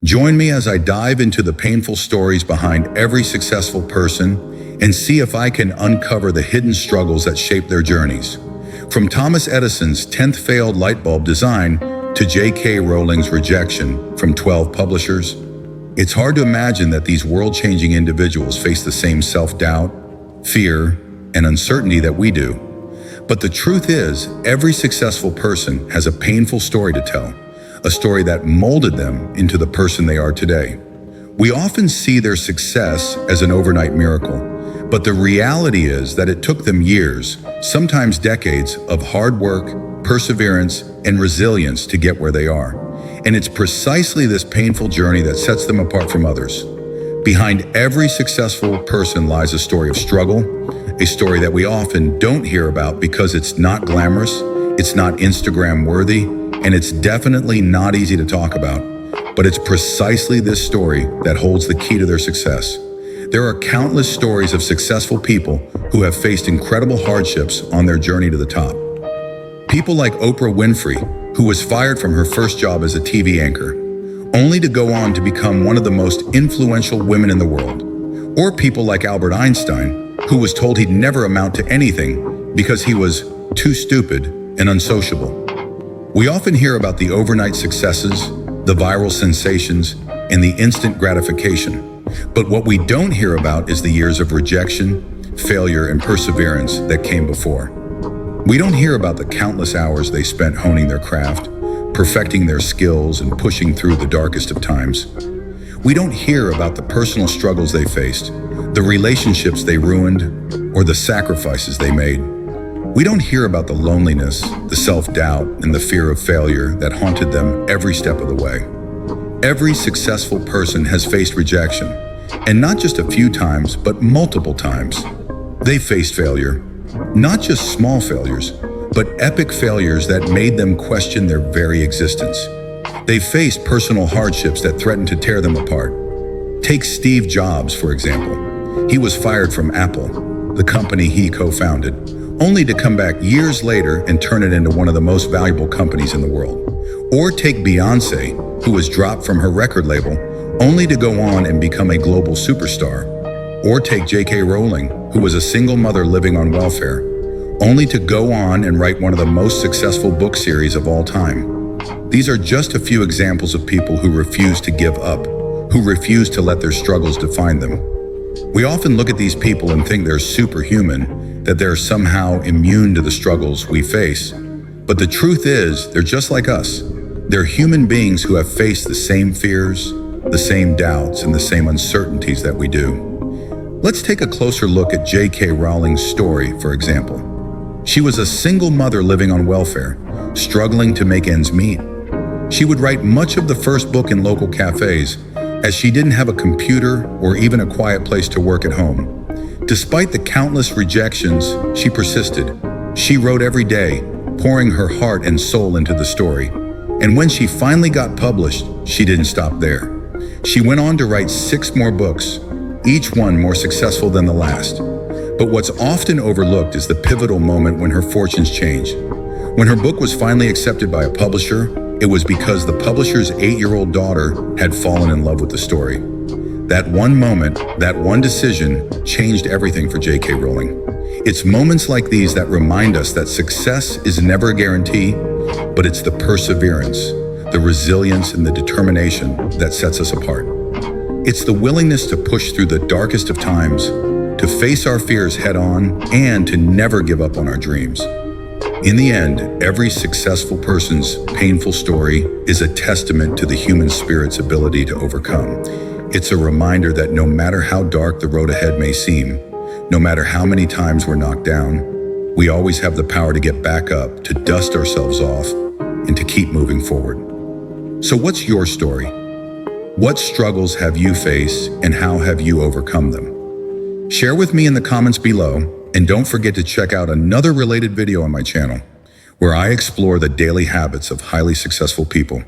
Join me as I dive into the painful stories behind every successful person and see if I can uncover the hidden struggles that shape their journeys. From Thomas Edison's 10th failed light bulb design to J.K. Rowling's rejection from 12 publishers, it's hard to imagine that these world-changing individuals face the same self-doubt, fear, and uncertainty that we do. But the truth is, every successful person has a painful story to tell, a story that molded them into the person they are today. We often see their success as an overnight miracle, but the reality is that it took them years, sometimes decades, of hard work, perseverance, and resilience to get where they are. And it's precisely this painful journey that sets them apart from others. Behind every successful person lies a story of struggle, a story that we often don't hear about because it's not glamorous, it's not Instagram worthy, and it's definitely not easy to talk about. But it's precisely this story that holds the key to their success. There are countless stories of successful people who have faced incredible hardships on their journey to the top. People like Oprah Winfrey, who was fired from her first job as a TV anchor, only to go on to become one of the most influential women in the world. Or people like Albert Einstein, who was told he'd never amount to anything because he was too stupid and unsociable. We often hear about the overnight successes, the viral sensations, and the instant gratification. But what we don't hear about is the years of rejection, failure, and perseverance that came before. We don't hear about the countless hours they spent honing their craft, perfecting their skills, and pushing through the darkest of times. We don't hear about the personal struggles they faced, the relationships they ruined, or the sacrifices they made. We don't hear about the loneliness, the self-doubt, and the fear of failure that haunted them every step of the way. Every successful person has faced rejection, and not just a few times, but multiple times. They faced failure, not just small failures, but epic failures that made them question their very existence. They faced personal hardships that threatened to tear them apart. Take Steve Jobs, for example. He was fired from Apple, the company he co-founded, only to come back years later and turn it into one of the most valuable companies in the world. Or take Beyoncé, who was dropped from her record label, only to go on and become a global superstar. Or take J.K. Rowling, who was a single mother living on welfare, only to go on and write one of the most successful book series of all time. These are just a few examples of people who refuse to give up, who refuse to let their struggles define them. We often look at these people and think they're superhuman, that they're somehow immune to the struggles we face. But the truth is, they're just like us. They're human beings who have faced the same fears, the same doubts, and the same uncertainties that we do. Let's take a closer look at J.K. Rowling's story, for example. She was a single mother living on welfare, struggling to make ends meet. She would write much of the first book in local cafes, as she didn't have a computer or even a quiet place to work at home. Despite the countless rejections, she persisted. She wrote every day, pouring her heart and soul into the story. And when she finally got published, she didn't stop there. She went on to write 6 more books, each one more successful than the last. But what's often overlooked is the pivotal moment when her fortunes changed. When her book was finally accepted by a publisher, it was because the publisher's 8-year-old daughter had fallen in love with the story. That one moment, that one decision, changed everything for J.K. Rowling. It's moments like these that remind us that success is never a guarantee, but it's the perseverance, the resilience, and the determination that sets us apart. It's the willingness to push through the darkest of times, to face our fears head-on, and to never give up on our dreams. In the end, every successful person's painful story is a testament to the human spirit's ability to overcome. It's a reminder that no matter how dark the road ahead may seem, no matter how many times we're knocked down, we always have the power to get back up, to dust ourselves off, and to keep moving forward. So what's your story? What struggles have you faced, and how have you overcome them? Share with me in the comments below, and don't forget to check out another related video on my channel, where I explore the daily habits of highly successful people.